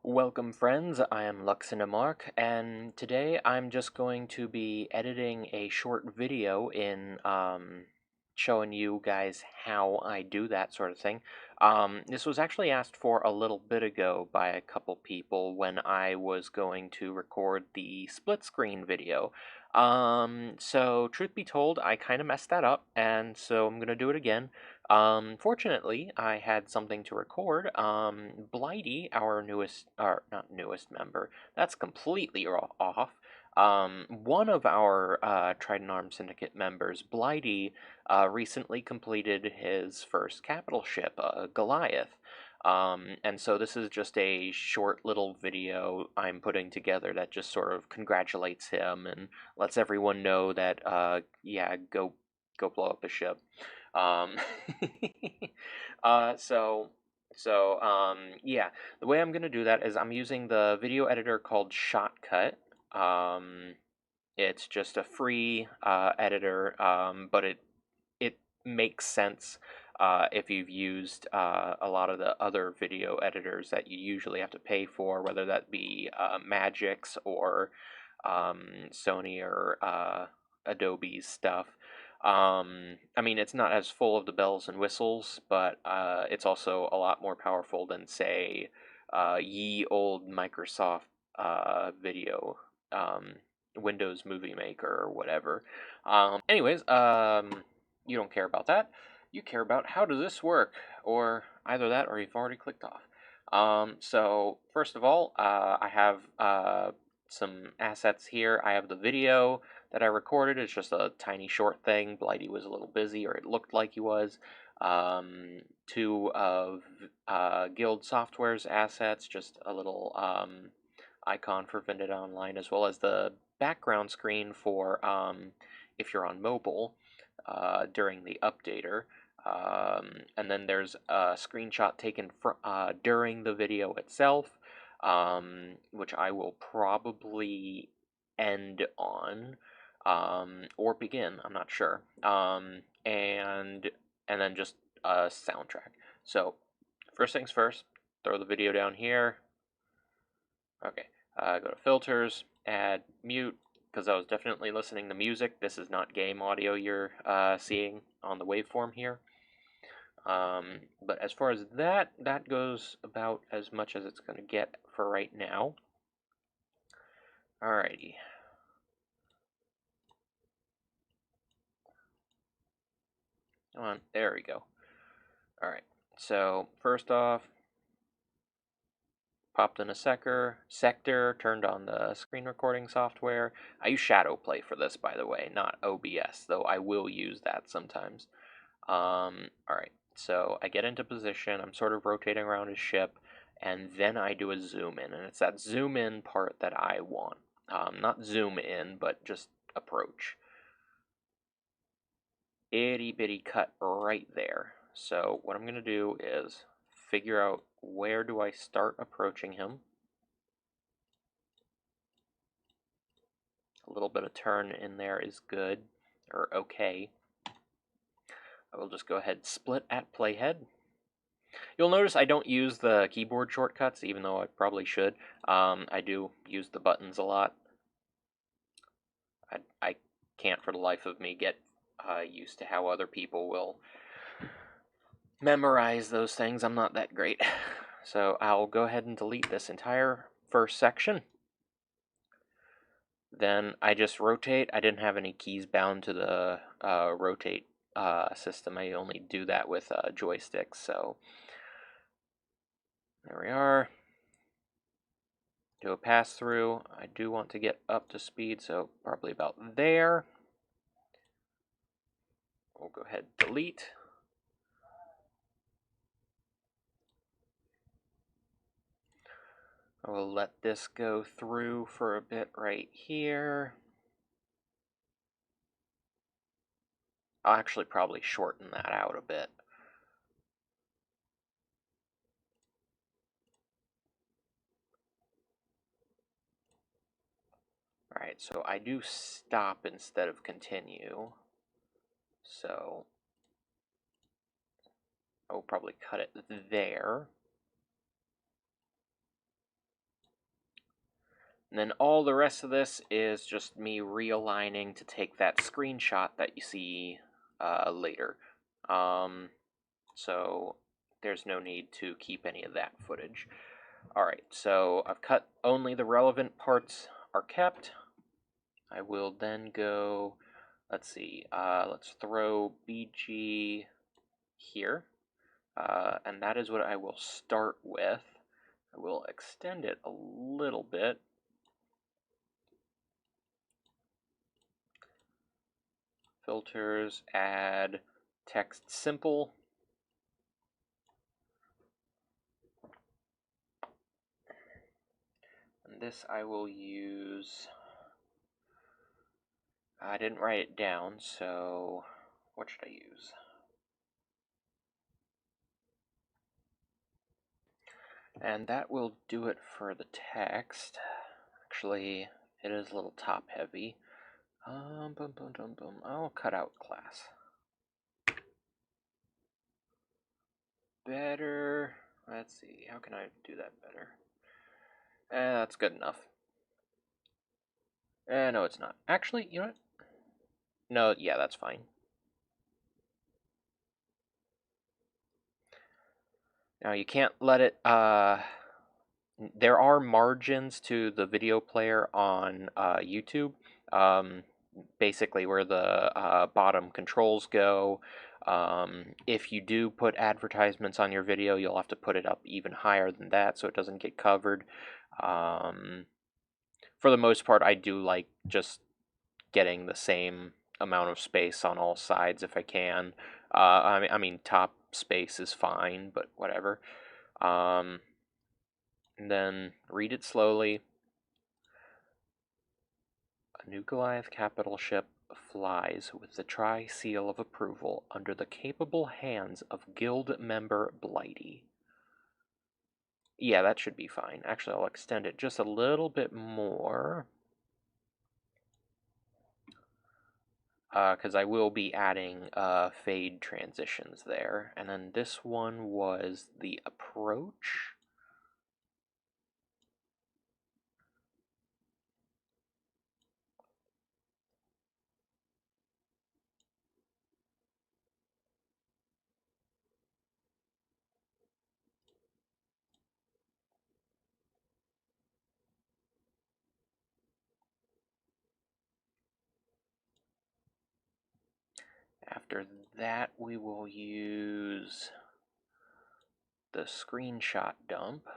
Welcome friends, I am Luxinamark, and today I'm just going to be editing a short video in showing you guys how I do that sort of thing. This was actually asked for a little bit ago by a couple people when I was going to record the split screen video. So truth be told, I kind of messed that up, and so I'm going to do it again. Fortunately, I had something to record. Blighty, our newest, or not newest member, that's completely off. One of our Trident Arm Syndicate members, Blighty, recently completed his first capital ship, Goliath. And so this is just a short little video I'm putting together that just sort of congratulates him and lets everyone know that, yeah, go blow up a ship. Um, uh, so, yeah, the way I'm gonna do that is I'm using the video editor called Shotcut. Um, it's just a free editor, but it makes sense if you've used a lot of the other video editors that you usually have to pay for, whether that be Magic's or Sony or Adobe's stuff. I mean, it's not as full of the bells and whistles, but it's also a lot more powerful than, say, ye old Microsoft video, um, Windows Movie Maker or whatever. Anyways, you don't care about that. You care about how does this work, or either that or you've already clicked off. So first of all, I have some assets here. I have the video that I recorded. It's just a tiny short thing. Blighty was a little busy, or it looked like he was. Two of Guild Software's assets, just a little icon for Vendetta Online, as well as the background screen for if you're on mobile during the updater. And then there's a screenshot taken during the video itself, which I will probably end on or begin. I'm not sure. And then just a soundtrack. So first things first, throw the video down here. Okay, go to filters, add mute, because I was definitely listening to music. This is not game audio you're seeing on the waveform here. But as far as that goes about as much as it's going to get for right now. Alrighty. Come on, there we go. Alright, so first off, popped in a sector, turned on the screen recording software. I use Shadowplay for this, by the way, not OBS, though I will use that sometimes. Alright, so I get into position, I'm sort of rotating around his ship, and then I do a zoom in, and it's that zoom in part that I want. Not zoom in, but just approach. Itty bitty cut right there. So what I'm going to do is figure out where do I start approaching him. A little bit of turn in there is good, or okay. I will just go ahead and split at playhead. You'll notice I don't use the keyboard shortcuts, even though I probably should. I do use the buttons a lot. I can't for the life of me get used to how other people will memorize those things. I'm not that great. So I'll go ahead and delete this entire first section. Then I just rotate. I didn't have any keys bound to the rotate system. I only do that with joysticks. So there we are. Do a pass through. I do want to get up to speed, so probably about there. We'll go ahead and delete. I will let this go through for a bit right here. I'll actually probably shorten that out a bit. Alright, so I do stop instead of continue. So I will probably cut it there. And then all the rest of this is just me realigning to take that screenshot that you see later. So there's no need to keep any of that footage. Alright, so I've cut only the relevant parts are kept. I will then go, let's see, let's throw BG here. And that is what I will start with. I will extend it a little bit. Filters, add text simple. And this I will use, I didn't write it down, so what should I use? And that will do it for the text. Actually, it is a little top heavy. I'll cut out class. Better. Let's see, how can I do that better? That's good enough. No, it's not. Actually, you know what? No, yeah, that's fine. Now you can't let it, there are margins to the video player on YouTube, basically where the bottom controls go. If you do put advertisements on your video, you'll have to put it up even higher than that so it doesn't get covered. For the most part, I do like just getting the same amount of space on all sides if I can. I mean, top space is fine, but whatever. And then read it slowly. A new Goliath capital ship flies with the tri-seal of approval under the capable hands of guild member Blighty. Yeah, that should be fine. Actually, I'll extend it just a little bit more. Because I will be adding fade transitions there. And then this one was the approach. After that, we will use the screenshot dump.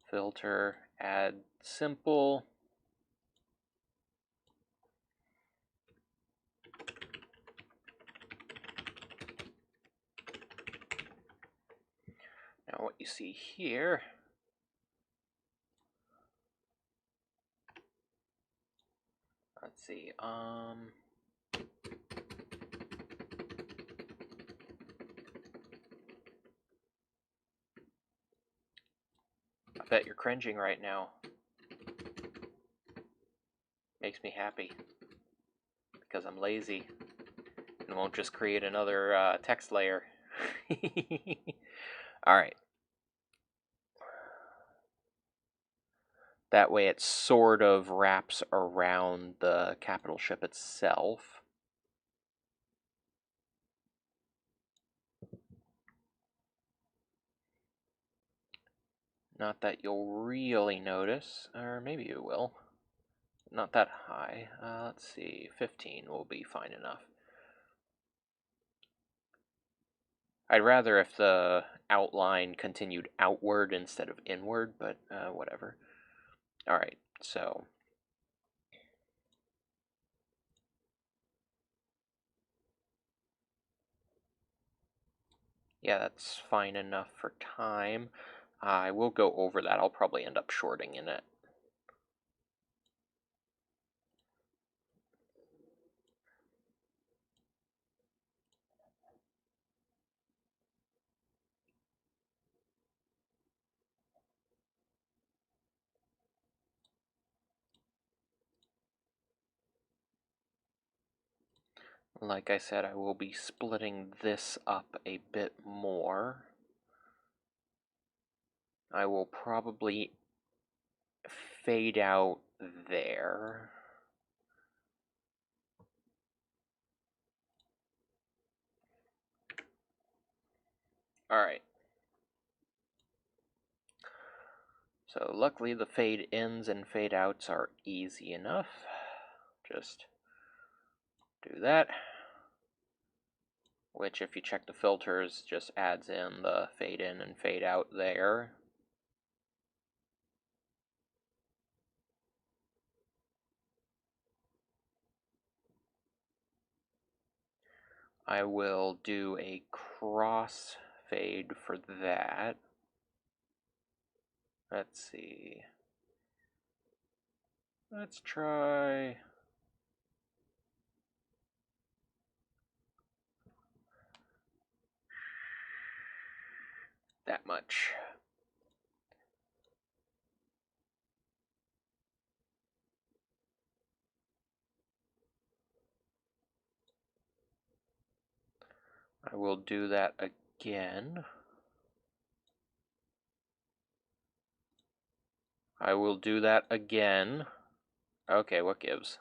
Filter, add simple. Now what you see here let's see, I bet you're cringing right now. Makes me happy because I'm lazy and won't just create another text layer. Alright. That way it sort of wraps around the capital ship itself. Not that you'll really notice, or maybe you will. Not that high. Let's see, 15 will be fine enough. I'd rather if the outline continued outward instead of inward, but whatever. Alright, so yeah, that's fine enough for time. I will go over that. I'll probably end up shorting in it. Like I said, I will be splitting this up a bit more. I will probably fade out there. All right. So luckily the fade ins and fade outs are easy enough. Just do that. Which, if you check the filters, just adds in the fade in and fade out there. I will do a cross fade for that. Let's see. Let's try that much. I will do that again. I will do that again. Okay, what gives?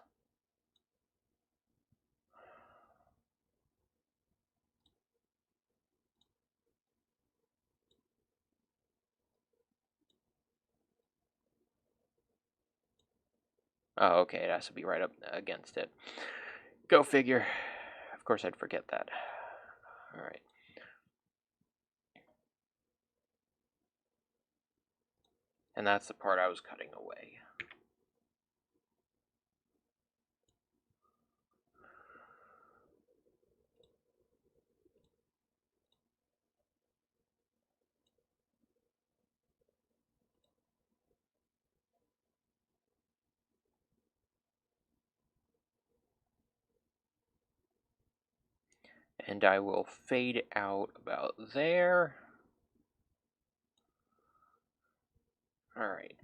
Oh, okay, it has to be right up against it. Go figure. Of course I'd forget that. Alright. And that's the part I was cutting away. And I will fade out about there. Alright.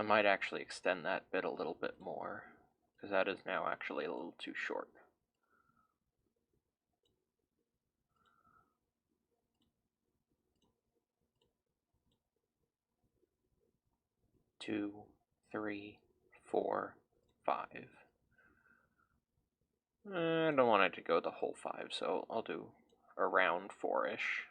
I might actually extend that bit a little bit more, because that is now actually a little too short. Two, three, four, five. I don't want it to go the whole 5, so I'll do around 4-ish.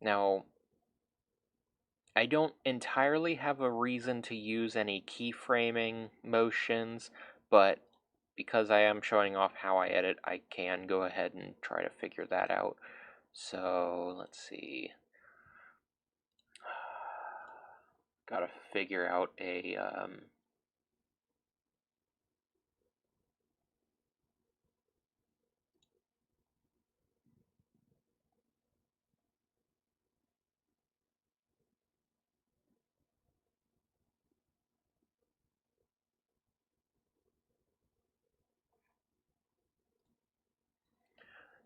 Now, I don't entirely have a reason to use any keyframing motions, but because I am showing off how I edit, I can go ahead and try to figure that out. So, let's see. Gotta figure out a,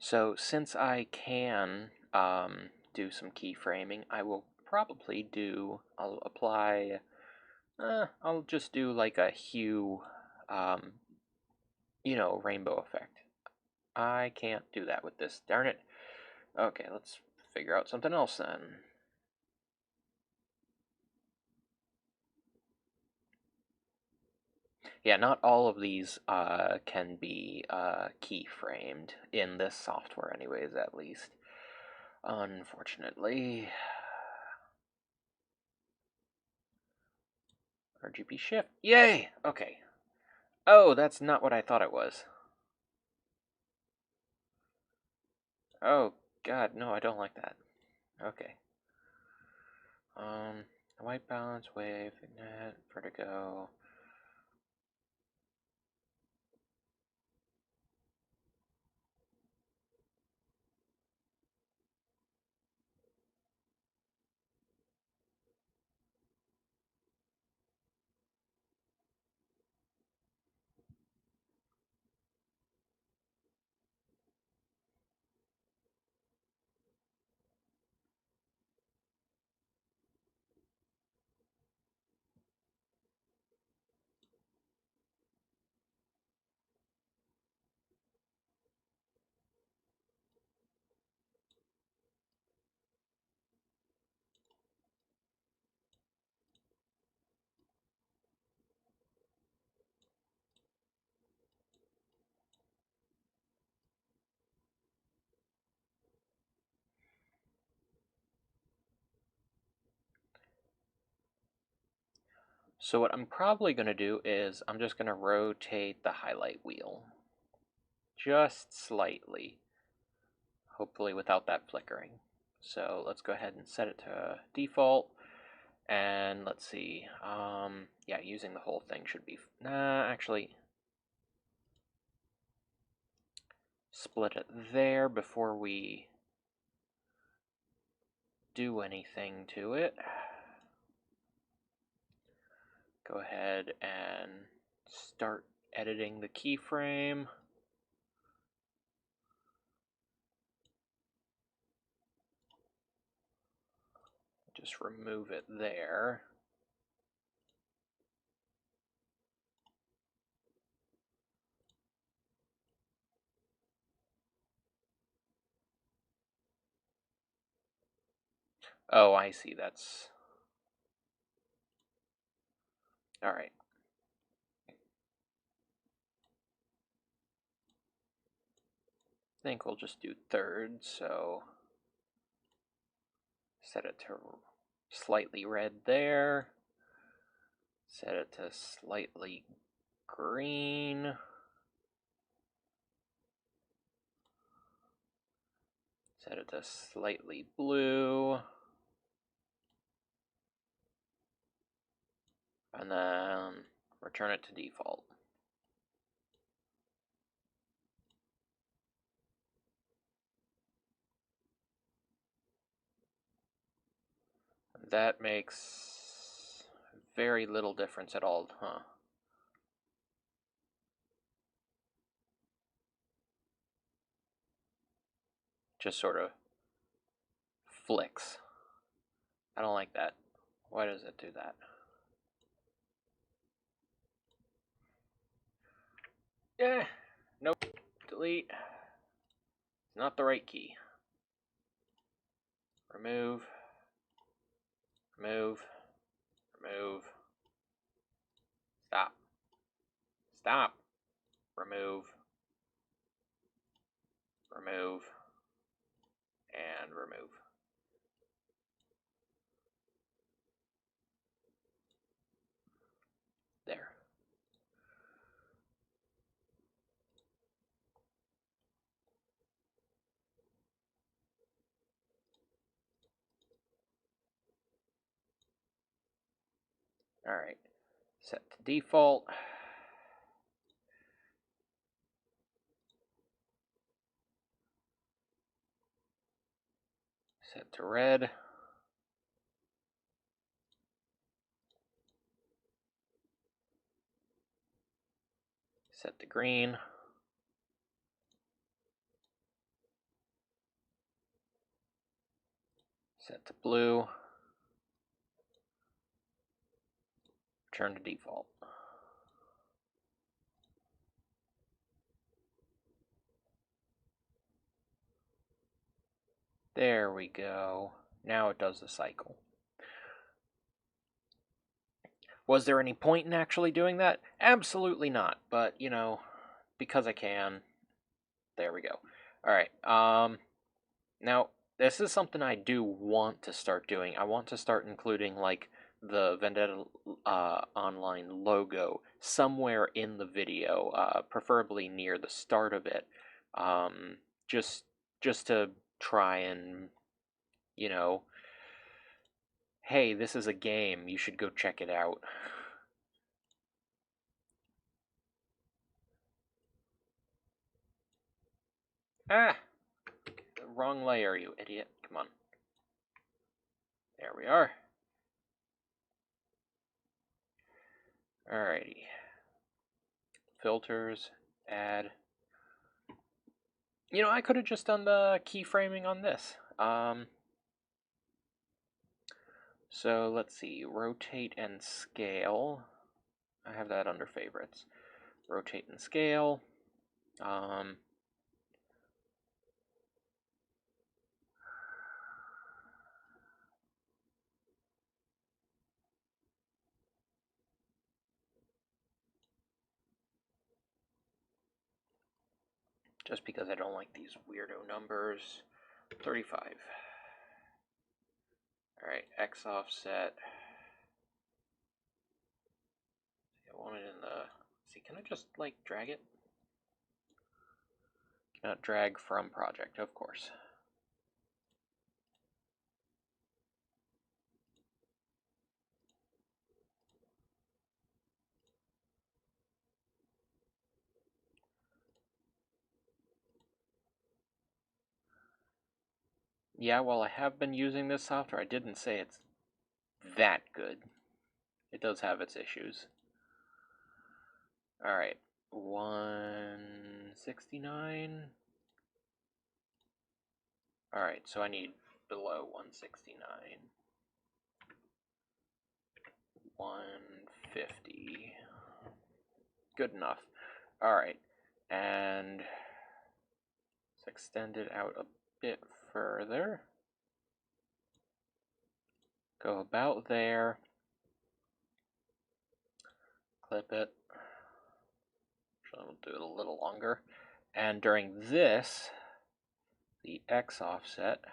So since I can do some keyframing, I will probably I'll apply, I'll just do like a hue, rainbow effect. I can't do that with this, darn it. Okay, let's figure out something else then. Yeah, not all of these can be keyframed in this software anyways, at least. Unfortunately. RGB shift. Yay! Okay. Oh, that's not what I thought it was. Oh, God, no, I don't like that. Okay. White balance, wave, ignite, vertigo. So what I'm probably going to do is I'm just going to rotate the highlight wheel just slightly, hopefully without that flickering. So let's go ahead and set it to default. And let's see, yeah, using the whole thing should be, actually, split it there before we do anything to it. Go ahead and start editing the keyframe. Just remove it there. Oh, I see, that's... Alright. I think we'll just do thirds, so set it to slightly red there. Set it to slightly green. Set it to slightly blue. And then return it to default. That makes very little difference at all, huh? Just sort of flicks. I don't like that. Why does it do that? Nope. Delete. It's not the right key. Remove. Remove. Remove. Stop. Stop. Remove. Remove. And remove. There. Alright. Set to default. Set to red. Set to green. Set to blue. Return to default. There we go. Now it does the cycle. Was there any point in actually doing that? Absolutely not. But, you know, because I can. There we go. Alright, now, this is something I do want to start doing. I want to start including, like, the Vendetta Online logo somewhere in the video, preferably near the start of it, just to try and, you know, hey, this is a game, you should go check it out. Ah! The wrong layer, you idiot. Come on. There we are. Alrighty. Filters, add. You know, I could have just done the keyframing on this. So let's see, rotate and scale. I have that under favorites. Rotate and scale. Just because I don't like these weirdo numbers. 35. Alright, X offset. I want it in the... See, can I just, like, drag it? Cannot drag from project, of course. Yeah, while I have been using this software, I didn't say it's that good. It does have its issues. Alright, 169. Alright, so I need below 169. 150. Good enough. Alright, and let's extend it out a bit further. Go about there. Clip it. So we'll do it a little longer. And during this, the X offset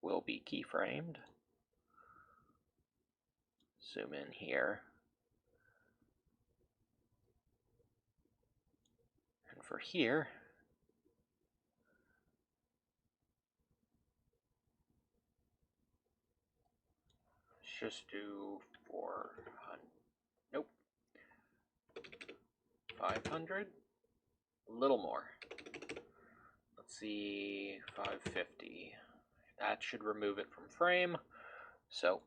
will be keyframed. Zoom in here. And for here, let's just do 400. Nope. 500. A little more. Let's see, 550. That should remove it from frame. So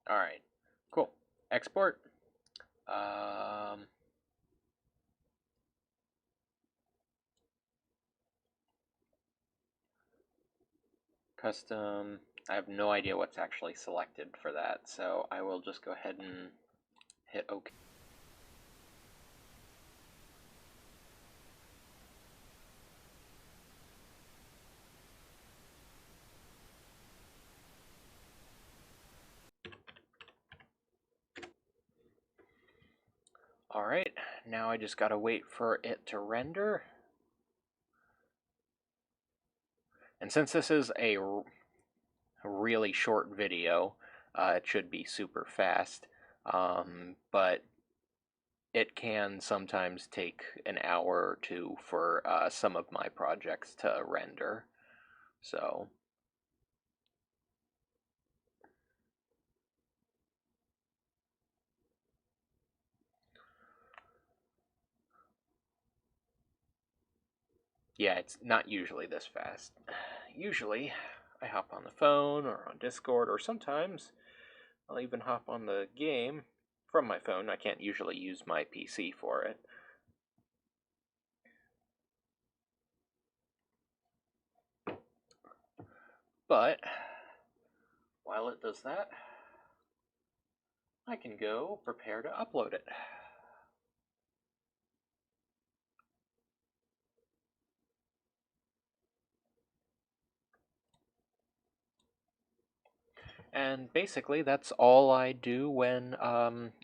all right, cool. Export. Custom. I have no idea what's actually selected for that, so I will just go ahead and hit OK. All right, now I just gotta wait for it to render. And since this is a really short video, it should be super fast, but it can sometimes take an hour or two for some of my projects to render. So yeah, it's not usually this fast. Usually I hop on the phone or on Discord, or sometimes I'll even hop on the game from my phone. I can't usually use my PC for it. But while it does that, I can go prepare to upload it. And basically, that's all I do when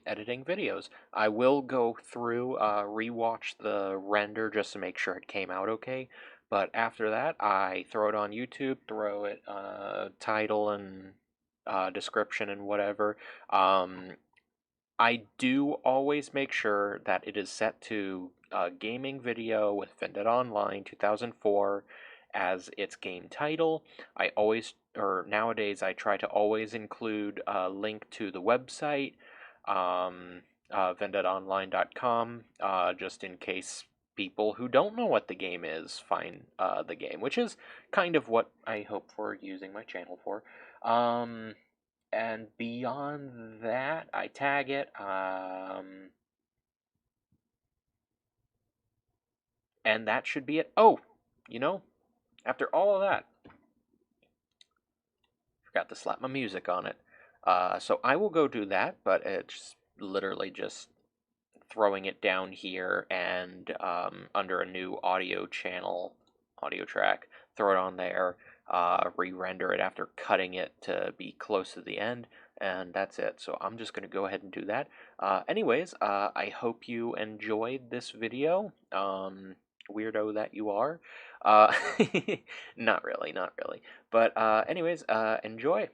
editing videos. I will go through, rewatch the render just to make sure it came out okay. But after that, I throw it on YouTube, throw it title and description and whatever. I do always make sure that it is set to gaming video with Vendetta Online 2004 as its game title. I always, or nowadays, I try to always include a link to the website, vendettaonline.com, just in case people who don't know what the game is find the game, which is kind of what I hope for using my channel for. And beyond that, I tag it. And that should be it. Oh, after all of that, forgot to slap my music on it. So I will go do that, but it's literally just throwing it down here and under a new audio channel, audio track, throw it on there. re-render it after cutting it to be close to the end, and that's it. So I'm just going to go ahead and do that. Anyways, I hope you enjoyed this video, weirdo that you are. Uh, not really, not really. But anyways, enjoy.